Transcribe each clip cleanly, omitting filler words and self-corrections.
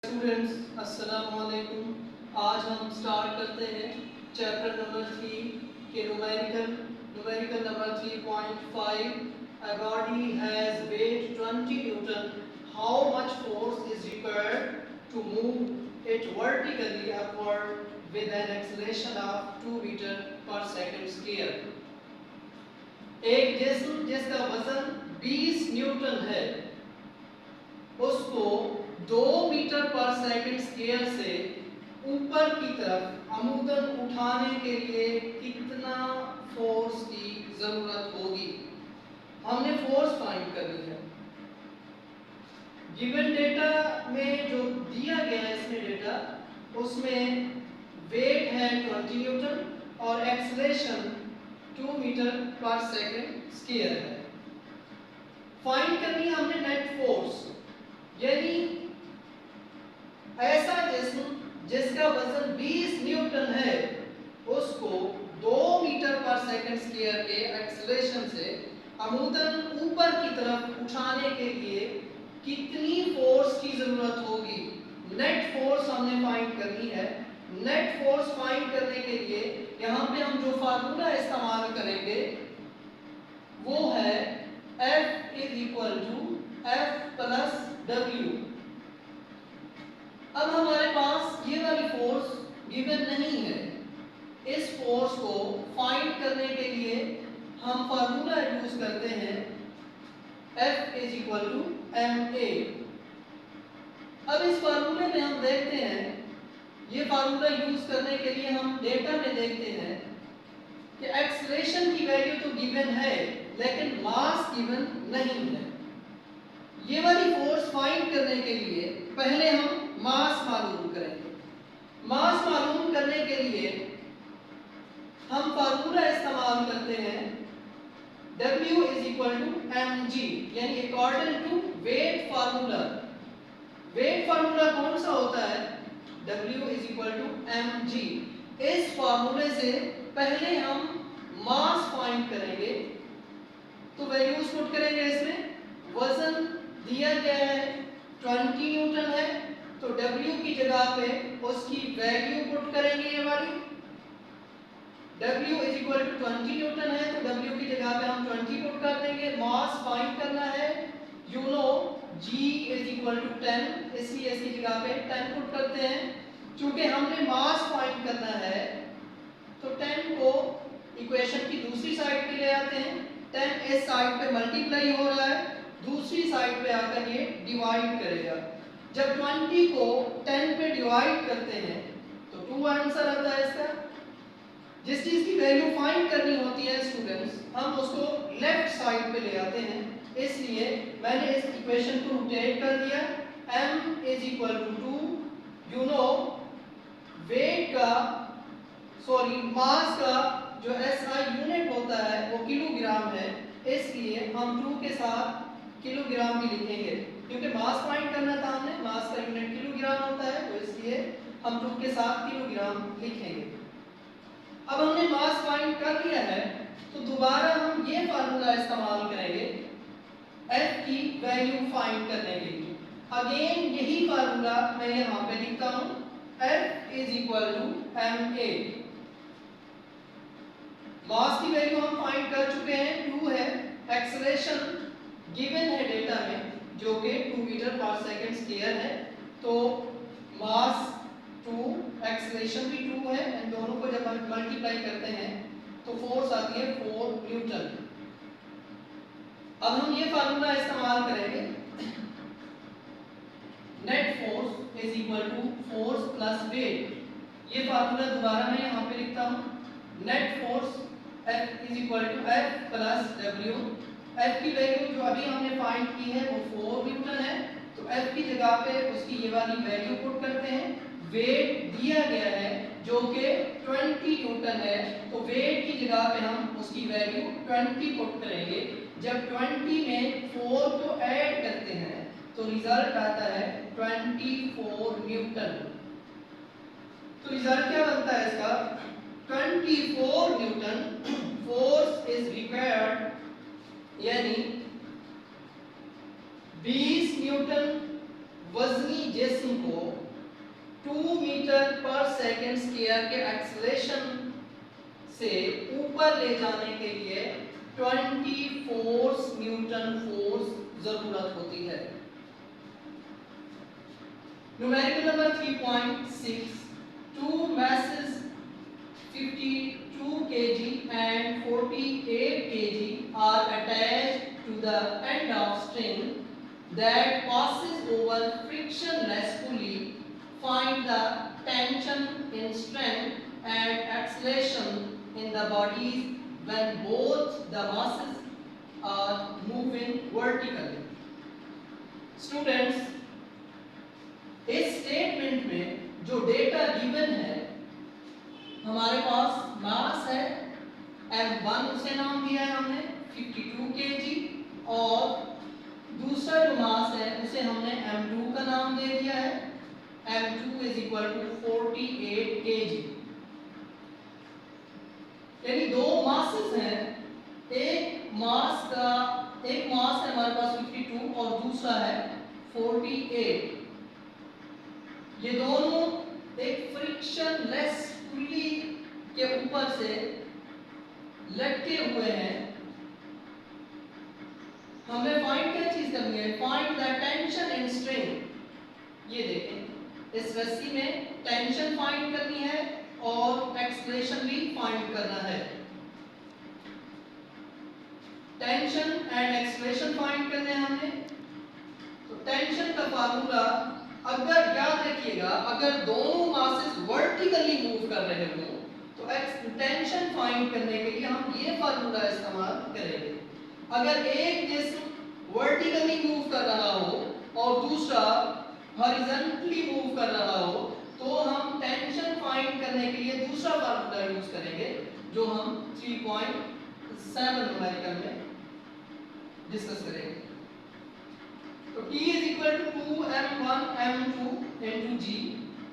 Students अस्सलाम वालेकुम। आज हम स्टार्ट करते हैं चैप्टर नंबर 3 के numerical number 3.5। A body has weight 20 Newton. How much force is required to move it vertically upward with an acceleration of 2 meter per second square? एक जिस्म जिसका वजन 20 न्यूटन है उसको 2 मीटर पर सेकंड स्क्वायर से ऊपर की तरफ अमूदन उठाने के लिए कितना फोर्स की जरूरत होगी। हमने फोर्स फाइंड करनी है। गिवन डेटा में जो दिया गया है इसमें डेटा उसमें वेट है 20 न्यूटन और एक्सेलरेशन 2 मीटर पर सेकंड स्क्वायर है। फाइंड करनी है हमने नेट फोर्स, यानी ऐसा जिस्म जिसका वजन 20 न्यूटन है उसको 2 मीटर पर सेकंड स्क्वायर के एक्सेलरेशन से अमूदन ऊपर की तरफ उठाने के लिए कितनी फोर्स की जरूरत होगी। नेट फोर्स हमने फाइंड करनी है। नेट फोर्स फाइंड करने के लिए यहाँ पे हम जो फार्मूला इस्तेमाल करेंगे वो है F is equal to F plus W। अब हमारे पास ये वाली फोर्स गिवन नहीं है। इस फोर्स को फाइंड करने के लिए हम फार्मूला यूज करते हैं F is equal to ma। अब इस फार्मूले में हम देखते हैं, ये फार्मूला यूज करने के लिए हम डेटा में देखते हैं कि एक्सेलरेशन की वैल्यू तो गिवन है लेकिन मास गिवन नहीं है। ये वाली फोर्स फाइंड करने के लिए पहले हम मास मालूम करेंगे। मास मालूम करने के लिए हम फार्मूला इस्तेमाल करते हैं W is equal to mg, यानी according to weight formula. Weight formula कौन सा होता है? W is equal to mg। इस फार्मूले से पहले हम मास फाइंड करेंगे, तो वैल्यूज पुट करेंगे। इसमें वजन दिया गया है 20 न्यूटन है, तो W की जगह पे उसकी वैल्यू पुट करेंगे। ये वाली W is equal to 20 newton है तो W की जगह पे हम 20 पुट कर देंगे। मास फाइंड करना है, you know G is equal to 10, इसलिए इसकी जगह पे 10 पुट करते हैं। क्योंकि हमने मास फाइंड करना है तो 10 को इक्वेशन की दूसरी साइड पे ले आते हैं। 10 इस साइड पे मल्टीप्लाई हो रहा है, दूसरी साइड पे आकर ये डिवाइड करेगा। जब 20 को 10 पे डिवाइड करते हैं तो 2 आंसर आता है इसका। जिस चीज की वैल्यू फाइंड करनी होती है स्टूडेंट्स, हम उसको लेफ्ट साइड पे ले आते हैं। इसलिए मैंने इस इक्वेशन को रोटेट कर दिया। m is equal to 2, you know weight का मास का जो SI यूनिट होता है वो किलोग्राम है, इसलिए हम 2 के साथ किलोग्राम भी लिखेंगे क्योंकि मास फाइंड करना था हमने। मास का यूनिट किलोग्राम होता है तो इसलिए हम 2 के साथ किलोग्राम लिखेंगे। अब हमने मास फाइंड कर लिया है तो दोबारा हम ये फार्मूला इस्तेमाल करेंगे F की वैल्यू फाइंड करने के लिए। अगेन यही फार्मूला मैं यहाँ पे लिखता हूँ, F is equal to ma। Mass की वैल्यू हम फाइंड कर चुके हैं, 2 है। एक्सेलरेशन गिवन है डेटा में जो कि 2 मीटर पर सेकंड स्क्वायर है, तो मास 2 एक्सेलरेशन भी 2 है। इन दोनों को जब हम मल्टीप्लाई करते हैं तो फोर्स आती है 4 न्यूटन। अब हम ये फार्मूला इस्तेमाल करेंगे, net force is equal to force plus weight. ये फार्मूला दोबारा मैं यहाँ पे लिखता हूँ, net force F is equal to F plus W। F की वैल्यू जो अभी हमने फाइंड की है वो 4 न्यूटन है, तो F की जगह पे उसकी ये वाली वैल्यू पुट करते हैं। वेट दिया गया है जो कि 20 न्यूटन है, तो वेट की जगह पे हम उसकी वैल्यू 20 पुट करेंगे। जब 20 में 4 को ऐड करते हैं तो रिजल्ट आता है 24 न्यूटन। तो रिजल्ट क्या बनता है इसका? 24 न्यूटन फोर्स इज रिक्वायर्ड, यानी 20 न्यूटन वजनी जिस्म को 2 मीटर पर सेकंड स्क्वायर के एक्सेलरेशन से ऊपर ले जाने के लिए 20 फोर्स न्यूटन फोर्स जरूरत होती है। Numerical number 3.6, two masses 52 kg and 48 kg are attached to the end of string that passes over frictionless pulley. Find the tension in strength and acceleration in the bodies when both the masses are moving vertically. Students, इस statement में जो data given है, हमारे पास मास है m1, उसे नाम दिया है हमने 52 kg, और दूसरा जो मास है उसे हमने m2 का नाम दे दिया है, m2 is equal to 48 kg। यानी दो मासेस हैं, एक मास है हमारे पास 52 और दूसरा है 48। ये दोनों एक फ्रिक्शनलेस पुली के ऊपर से लटके हुए हैं। हमें फाइंड क्या चीज करनी है? Find the tension in string. ये देखें, इस रस्सी में टेंशन फाइंड करनी है और एक्सेलरेशन भी फाइंड करना है। टेंशन एंड एक्सेलरेशन फाइंड करने हैं हमने। तो टेंशन का फार्मूला, अगर याद रखिएगा, अगर दोनों मासेस वर्टिकली मूव कर रहे हो तो टेंशन फाइंड करने के लिए हम ये फार्मूला इस्तेमाल करेंगे। अगर एक जिस्म वर्टिकली मूव कर रहा हो और दूसरा हॉरिजॉन्टली मूव कर रहा हो तो हम टेंशन फाइंड करने के लिए दूसरा फार्मूला यूज करेंगे, जो हम 3.7 न्यूमेरिकल में डिस्कस करेंगे। तो T is equal to 2m1 m2 into g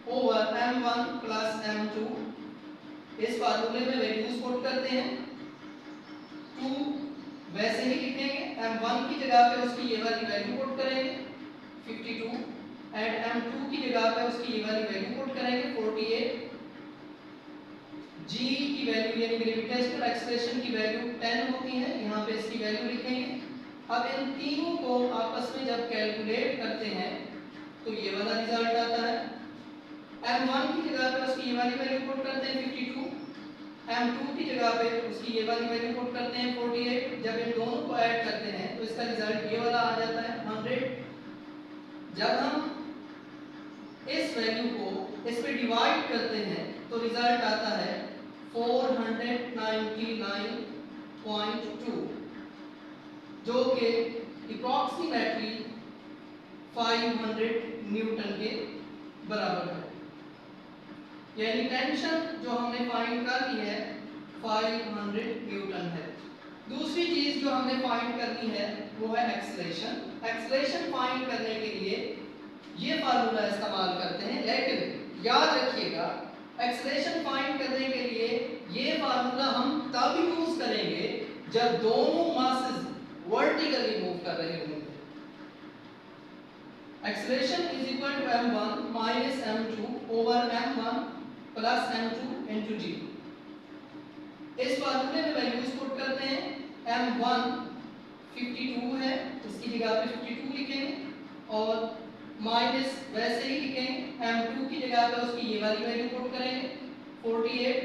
over m1 plus m2। इस फार्मूले में वैल्यूज पुट करते हैं। 2 वैसे ही लिखेंगे, m1 की जगह पे उसकी ये वाली वैल्यू पुट करेंगे 52 एंड m2 की जगह पे उसकी ये वाली वैल्यू पुट करेंगे 48। g की वैल्यू यानी ग्रेविटेशनल एक्सेलरेशन की वैल्यू 10 होती है, यहाँ पे इसकी वैल्यू लिखेंगे। अब इन तीनों को आपस में जब कैलकुलेट करते हैं तो ये वाला रिजल्ट आता है। m1 की जगह पे उसकी ये वाली वैल्यू पुट करते हैं 52, m2 की जगह पे उसकी ये वाली वैल्यू पुट करते हैं 48। जब इन दोनों को ऐड करते हैं तो इसका रिजल्ट ये वाला आ जाता है 100। जब हम इस वैल्यू को इस पे डिवाइड करते हैं तो रिजल्ट आता है 499.2, जो कि अप्रॉक्सीमेटली 500 न्यूटन के बराबर है। यानी टेंशन जो हमने फाइंड कर ली है 500 न्यूटन है। दूसरी चीज जो हमने फाइंड करनी है वो है एक्सेलरेशन। एक्सेलरेशन फाइंड करने के लिए ये फार्मूला इस्तेमाल करते हैं, लेकिन याद रखिएगा एक्सेलरेशन फाइंड करने के लिए ये फार्मूला हम तब यूज करेंगे जब दोनों मासेस वर्टिकली मूव कर रहे होंगे। Acceleration is equal to m1 minus m2 over m1 plus m2 into g। इस फार्मूले में वैल्यूज पुट करते हैं। m1 52 है, इसकी जगह पे 52 लिखेंगे और माइनस वैसे ही लिखेंगे। m2 की जगह पे उसकी ये वाली वैल्यू पुट करेंगे 48,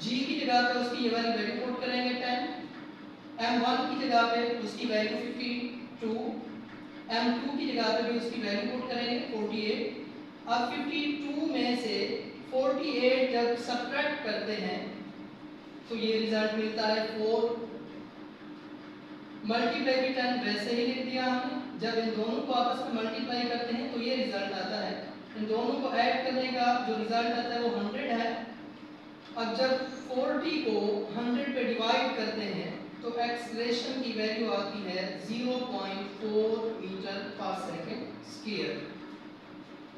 g की जगह पे उसकी ये वाली वैल्यू पुट करेंगे 10, m1 की जगह पे उसकी वैल्यू 52, m2 की जगह पे भी उसकी वैल्यू पुट करेंगे 48। अब 52 में से 48 जब सब्ट्रैक्ट करते हैं तो ये रिजल्ट मिलता है 4 मल्टीप्लाई बाई 10 वैसे ही लिख दिया हमने। जब इन दोनों को आपस में मल्टीप्लाई करते हैं तो ये रिजल्ट आता है। इन दोनों को ऐड करने का जो रिजल्ट आता है वो 100 है। अब जब 40 को 100 पे डिवाइड करते हैं तो एक्सेलरेशन की वैल्यू आती है 0.4 मीटर पर सेकंड स्क्वायर।